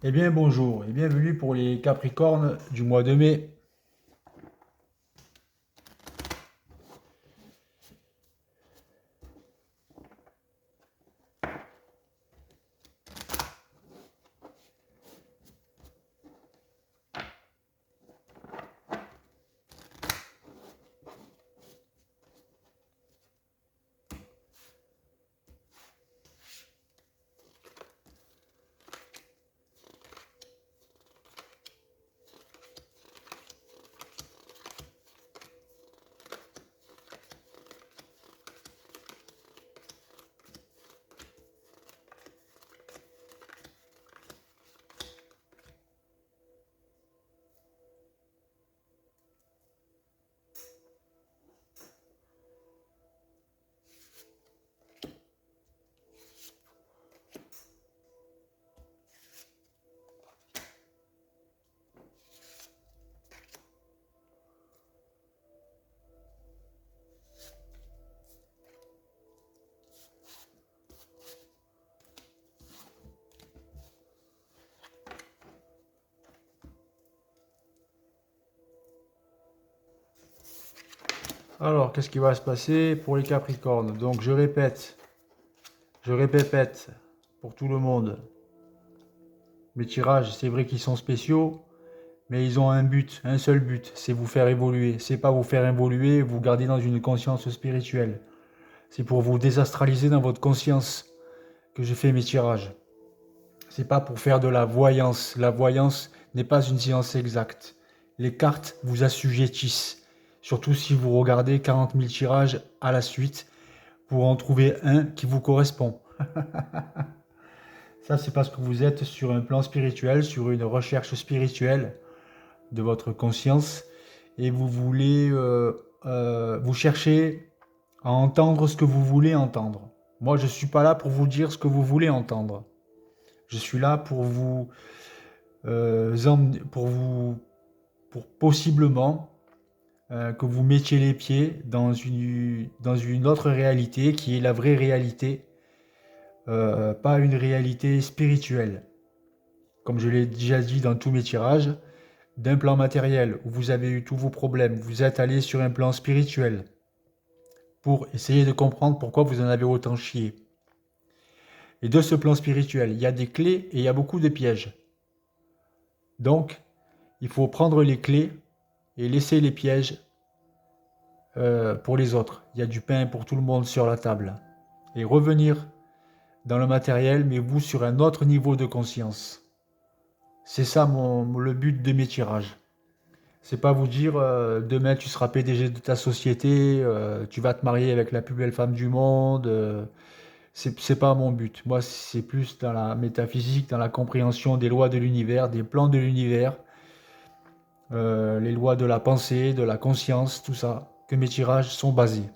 Eh bien bonjour et bienvenue pour les Capricornes du mois de mai. Alors, qu'est-ce qui va se passer pour les Capricornes? Donc je répète pour tout le monde. Mes tirages, c'est vrai qu'ils sont spéciaux, mais ils ont un but, un seul but, c'est vous faire évoluer. C'est pas vous faire évoluer, vous garder dans une conscience spirituelle. C'est pour vous désastraliser dans votre conscience que je fais mes tirages. C'est pas pour faire de la voyance. La voyance n'est pas une science exacte. Les cartes vous assujettissent. Surtout si vous regardez 40 000 tirages à la suite pour en trouver un qui vous correspond. Ça, c'est parce que vous êtes sur un plan spirituel, sur une recherche spirituelle de votre conscience et vous voulez, vous cherchez à entendre ce que vous voulez entendre. Moi, je ne suis pas là pour vous dire ce que vous voulez entendre. Je suis là pour vous, pour possiblement que vous mettiez les pieds dans une autre réalité qui est la vraie réalité, pas une réalité spirituelle. Comme je l'ai déjà dit dans tous mes tirages, d'un plan matériel où vous avez eu tous vos problèmes, vous êtes allé sur un plan spirituel pour essayer de comprendre pourquoi vous en avez autant chié. Et de ce plan spirituel, il y a des clés et il y a beaucoup de pièges. Donc, il faut prendre les clés et laisser les pièges pour les autres. Il y a du pain pour tout le monde sur la table. Et revenir dans le matériel, mais vous sur un autre niveau de conscience. C'est ça le but de mes tirages. C'est pas vous dire demain tu seras PDG de ta société, tu vas te marier avec la plus belle femme du monde. C'est pas mon but. Moi, c'est plus dans la métaphysique, dans la compréhension des lois de l'univers, des plans de l'univers, les lois de la pensée, de la conscience, tout ça, que mes tirages sont basés.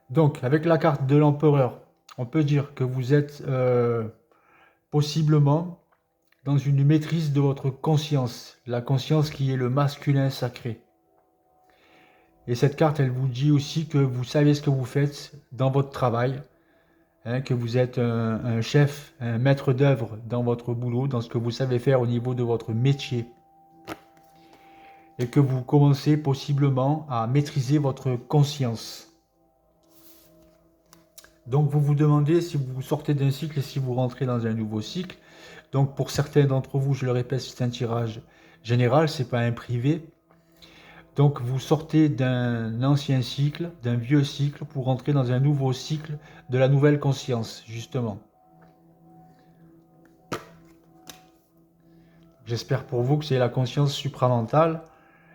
Donc, avec la carte de l'empereur, on peut dire que vous êtes possiblement dans une maîtrise de votre conscience, la conscience qui est le masculin sacré. Et cette carte, elle vous dit aussi que vous savez ce que vous faites dans votre travail, hein, que vous êtes un chef, un maître d'œuvre dans votre boulot, dans ce que vous savez faire au niveau de votre métier. Et que vous commencez possiblement à maîtriser votre conscience. Donc vous vous demandez si vous sortez d'un cycle et si vous rentrez dans un nouveau cycle. Donc pour certains d'entre vous, je le répète, c'est un tirage général, c'est pas un privé. Donc vous sortez d'un ancien cycle, d'un vieux cycle, pour rentrer dans un nouveau cycle de la nouvelle conscience, justement. J'espère pour vous que c'est la conscience supramentale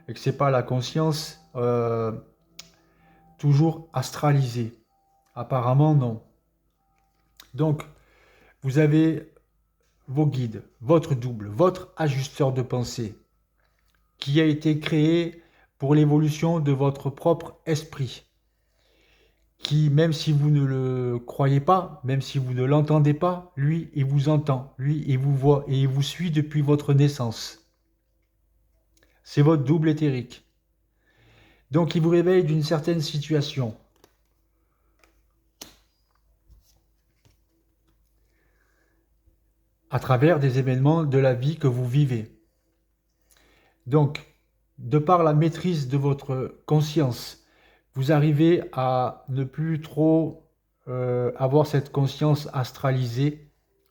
et que c'est pas la conscience toujours astralisée. Apparemment non. Donc vous avez vos guides, votre double, votre ajusteur de pensée, qui a été créé pour l'évolution de votre propre esprit, qui, même si vous ne le croyez pas, même si vous ne l'entendez pas, lui, il vous entend, lui, il vous voit et il vous suit depuis votre naissance. C'est votre double éthérique. Donc il vous réveille d'une certaine situation. à travers des événements de la vie que vous vivez. Donc, de par la maîtrise de votre conscience, vous arrivez à ne plus trop avoir cette conscience astralisée.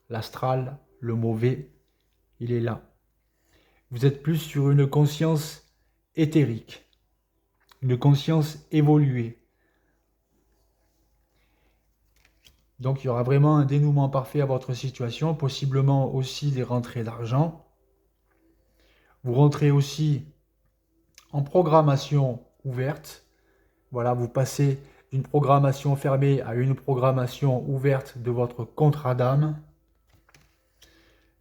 L'astral, le mauvais, il est là. Vous êtes plus sur une conscience éthérique, une conscience évoluée. Donc il y aura vraiment un dénouement parfait à votre situation, possiblement aussi des rentrées d'argent. Vous rentrez aussi en programmation ouverte. Voilà, vous passez d'une programmation fermée à une programmation ouverte de votre contrat d'âme.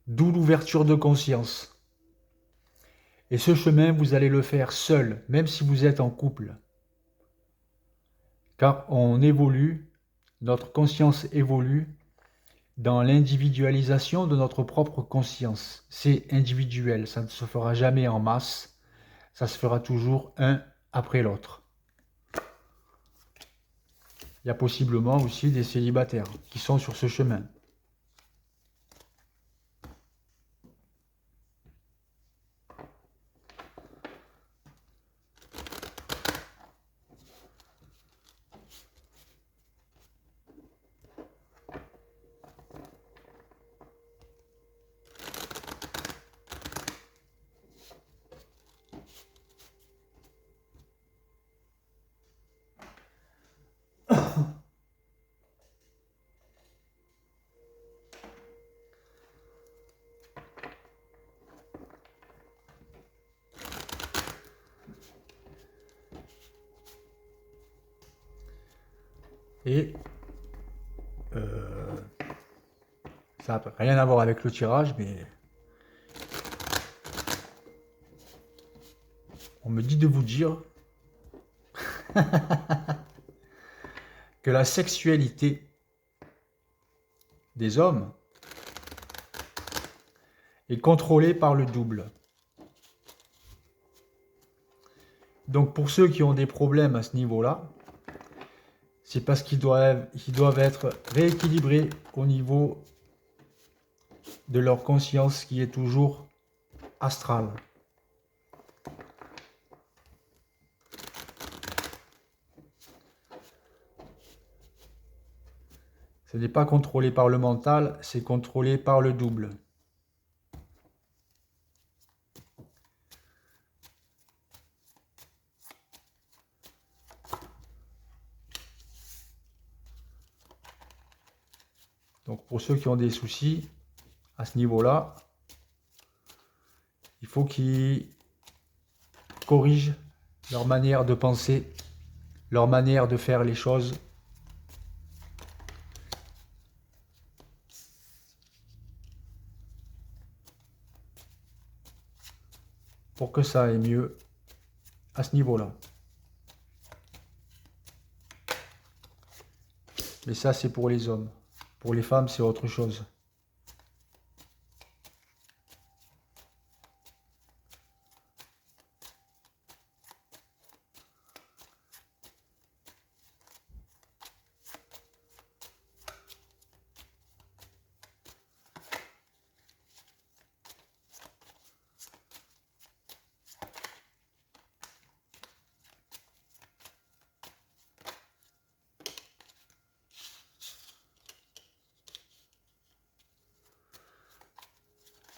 D'où l'ouverture de conscience. Et ce chemin, vous allez le faire seul, même si vous êtes en couple. Car on évolue, notre conscience évolue dans l'individualisation de notre propre conscience. C'est individuel, ça ne se fera jamais en masse, ça se fera toujours un après l'autre. Il y a possiblement aussi des célibataires qui sont sur ce chemin. Et ça n'a rien à voir avec le tirage, mais on me dit de vous dire que la sexualité des hommes est contrôlée par le double. Donc pour ceux qui ont des problèmes à ce niveau-là, c'est parce qu'ils doivent être rééquilibrés au niveau de leur conscience qui est toujours astrale. Ce n'est pas contrôlé par le mental, c'est contrôlé par le double. Donc pour ceux qui ont des soucis à ce niveau-là, il faut qu'ils corrigent leur manière de penser, leur manière de faire les choses. Pour que ça aille mieux à ce niveau-là. Mais ça, c'est pour les hommes. Pour les femmes, c'est autre chose.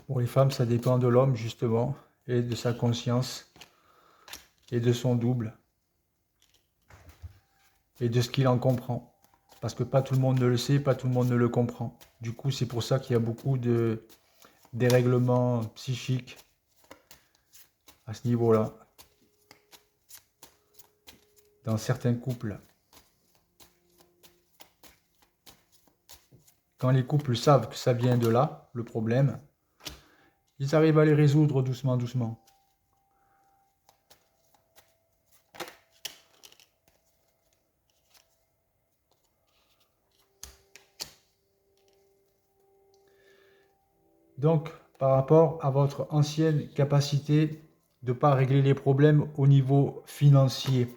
Pour les femmes, ça dépend de l'homme, justement, et de sa conscience, et de son double, et de ce qu'il en comprend. Parce que pas tout le monde ne le sait, pas tout le monde ne le comprend. Du coup, c'est pour ça qu'il y a beaucoup de dérèglements psychiques à ce niveau-là, dans certains couples. Quand les couples savent que ça vient de là, le problème, ils arrivent à les résoudre doucement, doucement. Donc, par rapport à votre ancienne capacité de ne pas régler les problèmes au niveau financier,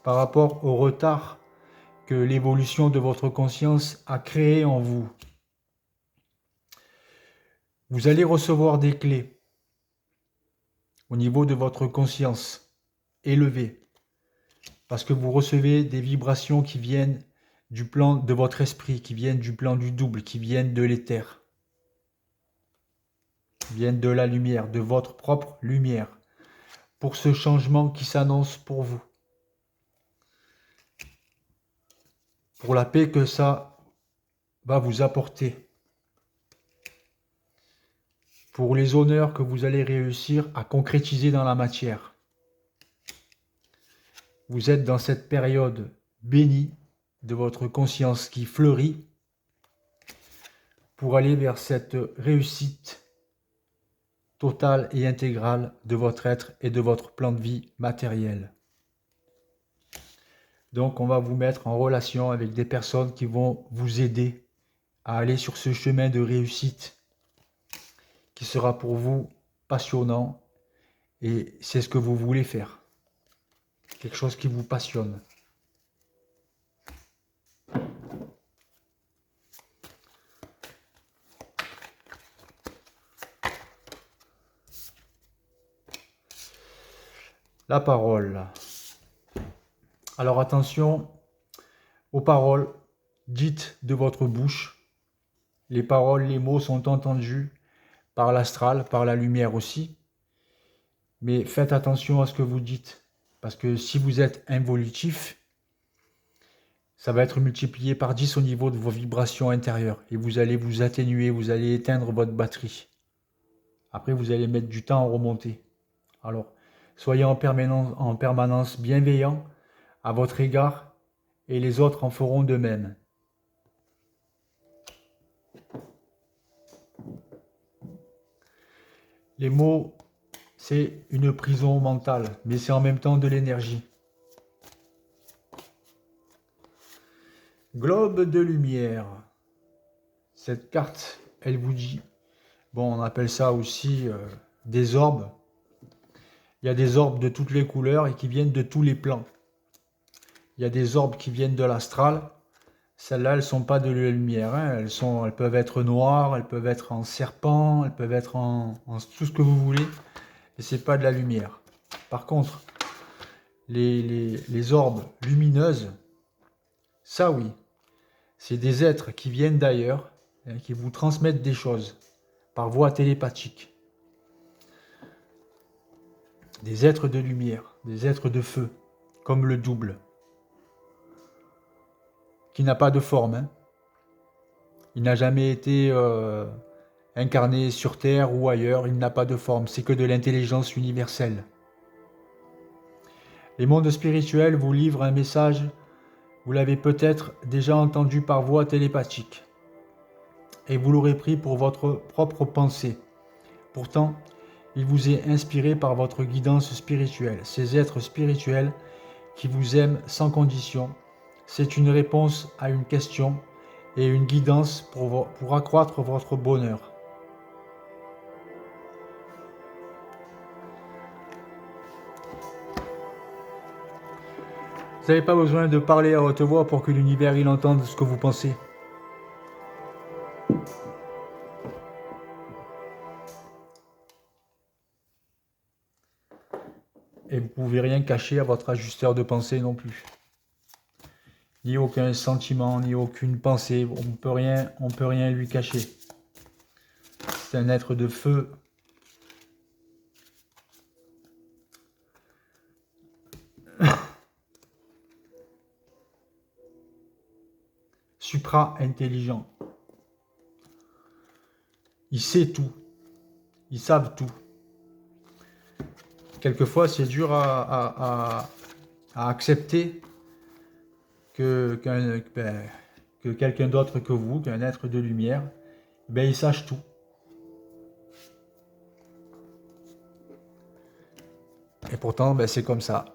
par rapport au retard que l'évolution de votre conscience a créé en vous, Vous allez recevoir des clés au niveau de votre conscience élevée, parce que vous recevez des vibrations qui viennent du plan de votre esprit, qui viennent du plan du double, qui viennent de l'éther, qui viennent de la lumière, de votre propre lumière, pour ce changement qui s'annonce pour vous, pour la paix que ça va vous apporter, pour les honneurs que vous allez réussir à concrétiser dans la matière. Vous êtes dans cette période bénie de votre conscience qui fleurit pour aller vers cette réussite totale et intégrale de votre être et de votre plan de vie matériel. Donc on va vous mettre en relation avec des personnes qui vont vous aider à aller sur ce chemin de réussite qui sera pour vous passionnant, et c'est ce que vous voulez faire. Quelque chose qui vous passionne. La parole. Alors attention aux paroles dites de votre bouche. Les paroles, les mots sont entendus par l'astral, par la lumière aussi. Mais faites attention à ce que vous dites. Parce que si vous êtes involutif, ça va être multiplié par 10 au niveau de vos vibrations intérieures. Et vous allez vous atténuer, vous allez éteindre votre batterie. Après, vous allez mettre du temps à remonter. Alors, soyez en permanence bienveillant à votre égard, et les autres en feront de même. Les mots, c'est une prison mentale, mais c'est en même temps de l'énergie. Globe de lumière. Cette carte, elle vous dit, bon, on appelle ça aussi des orbes. Il y a des orbes de toutes les couleurs et qui viennent de tous les plans. Il y a des orbes qui viennent de l'astral. Celles-là, elles ne sont pas de la lumière. Hein. Elles peuvent être noires, elles peuvent être en serpent, elles peuvent être en tout ce que vous voulez. Et ce n'est pas de la lumière. Par contre, les orbes lumineuses, ça oui, c'est des êtres qui viennent d'ailleurs, hein, qui vous transmettent des choses par voie télépathique. Des êtres de lumière, des êtres de feu, comme le double, qui n'a pas de forme. Hein. Il n'a jamais été incarné sur Terre ou ailleurs, il n'a pas de forme, c'est que de l'intelligence universelle. Les mondes spirituels vous livrent un message, vous l'avez peut-être déjà entendu par voie télépathique, et vous l'aurez pris pour votre propre pensée. Pourtant, il vous est inspiré par votre guidance spirituelle, ces êtres spirituels qui vous aiment sans condition. C'est une réponse à une question et une guidance pour accroître votre bonheur. Vous n'avez pas besoin de parler à haute voix pour que l'univers il entende ce que vous pensez. Et vous ne pouvez rien cacher à votre ajusteur de pensée non plus. Ni aucun sentiment, ni aucune pensée. On peut rien lui cacher. C'est un être de feu. Supra-intelligent. Il sait tout. Ils savent tout. Quelquefois, c'est dur à accepter que quelqu'un d'autre que vous, qu'un être de lumière, il sache tout. Et pourtant, c'est comme ça.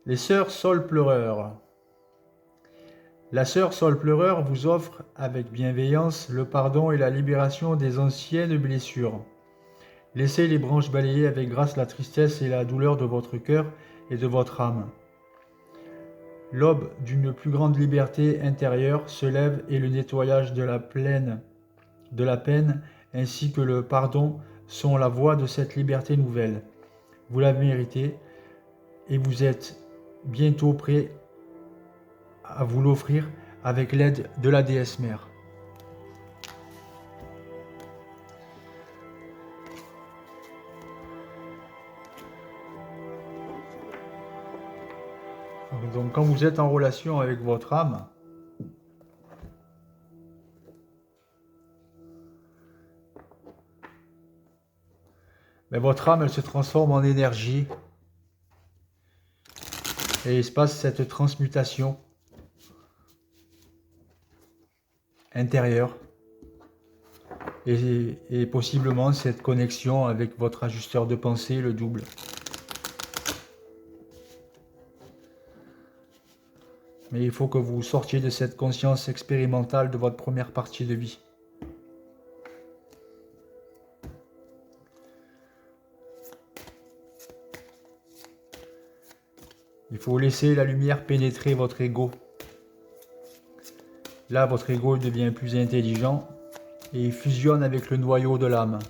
Les sœurs Sol Pleureur. La sœur Sol Pleureur vous offre avec bienveillance le pardon et la libération des anciennes blessures. Laissez les branches balayer avec grâce la tristesse et la douleur de votre cœur et de votre âme. L'aube d'une plus grande liberté intérieure se lève et le nettoyage de la peine ainsi que le pardon sont la voie de cette liberté nouvelle. Vous la méritez et vous êtes bientôt prêt à vous l'offrir avec l'aide de la déesse mère. Donc quand vous êtes en relation avec votre âme, ben votre âme elle se transforme en énergie et il se passe cette transmutation intérieure et possiblement cette connexion avec votre ajusteur de pensée, le double. Mais il faut que vous sortiez de cette conscience expérimentale de votre première partie de vie. Il faut laisser la lumière pénétrer votre ego. Là, votre ego devient plus intelligent et il fusionne avec le noyau de l'âme.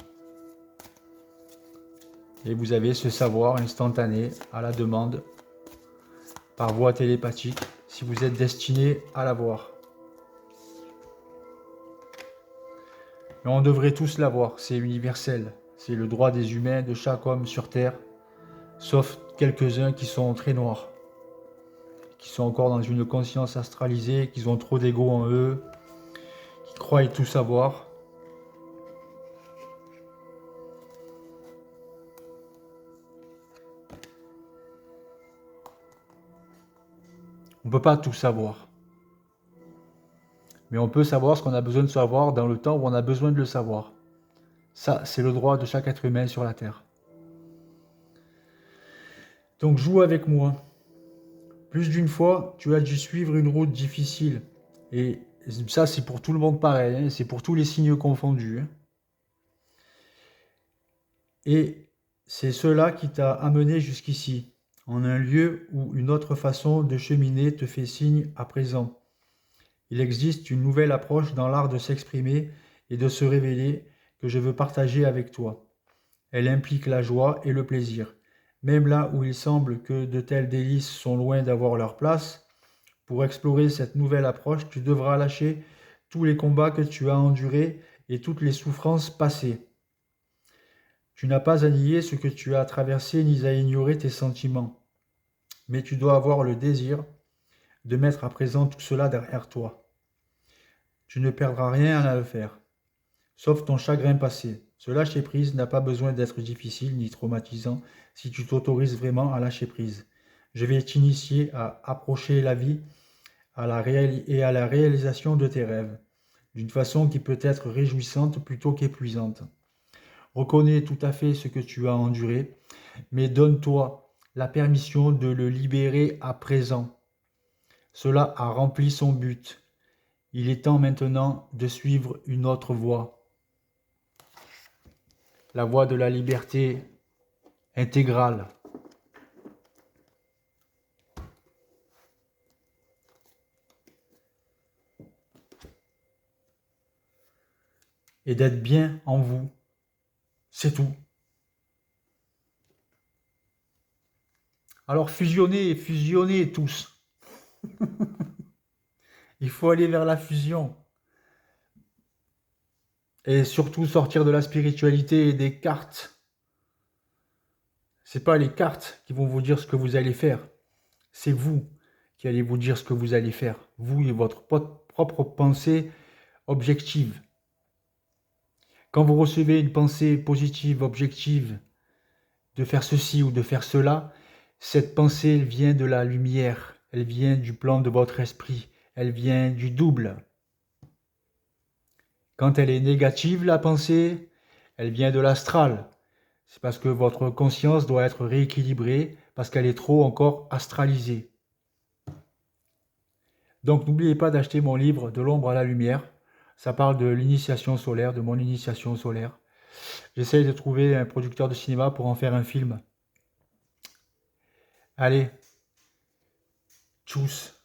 Et vous avez ce savoir instantané à la demande par voie télépathique si vous êtes destiné à l'avoir. Mais on devrait tous l'avoir, c'est universel. C'est le droit des humains, de chaque homme sur Terre, sauf quelques-uns qui sont très noirs, qui sont encore dans une conscience astralisée, qui ont trop d'ego en eux, qui croient tout savoir. On ne peut pas tout savoir. Mais on peut savoir ce qu'on a besoin de savoir dans le temps où on a besoin de le savoir. Ça, c'est le droit de chaque être humain sur la Terre. Donc joue avec moi. Plus d'une fois, tu as dû suivre une route difficile. Et ça, c'est pour tout le monde pareil, hein, c'est pour tous les signes confondus. Hein. Et c'est cela qui t'a amené jusqu'ici, en un lieu où une autre façon de cheminer te fait signe à présent. Il existe une nouvelle approche dans l'art de s'exprimer et de se révéler que je veux partager avec toi. Elle implique la joie et le plaisir. Même là où il semble que de tels délices sont loin d'avoir leur place, pour explorer cette nouvelle approche, tu devras lâcher tous les combats que tu as endurés et toutes les souffrances passées. Tu n'as pas à nier ce que tu as traversé ni à ignorer tes sentiments, mais tu dois avoir le désir de mettre à présent tout cela derrière toi. Tu ne perdras rien à le faire, sauf ton chagrin passé. Ce lâcher-prise n'a pas besoin d'être difficile ni traumatisant si tu t'autorises vraiment à lâcher prise. Je vais t'initier à approcher la vie et à la réalisation de tes rêves, d'une façon qui peut être réjouissante plutôt qu'épuisante. Reconnais tout à fait ce que tu as enduré, mais donne-toi la permission de le libérer à présent. Cela a rempli son but. Il est temps maintenant de suivre une autre voie. La voie de la liberté intégrale. Et d'être bien en vous. C'est tout. Alors fusionnez tous. Il faut aller vers la fusion. Et surtout sortir de la spiritualité et des cartes. C'est pas les cartes qui vont vous dire ce que vous allez faire. C'est vous qui allez vous dire ce que vous allez faire. Vous et votre propre pensée objective. Quand vous recevez une pensée positive, objective, de faire ceci ou de faire cela, cette pensée elle vient de la lumière, elle vient du plan de votre esprit, elle vient du double. Quand elle est négative, la pensée, elle vient de l'astral. C'est parce que votre conscience doit être rééquilibrée, parce qu'elle est trop encore astralisée. Donc n'oubliez pas d'acheter mon livre De l'ombre à la lumière. Ça parle de l'initiation solaire, de mon initiation solaire. J'essaye de trouver un producteur de cinéma pour en faire un film. Allez, Tchuss.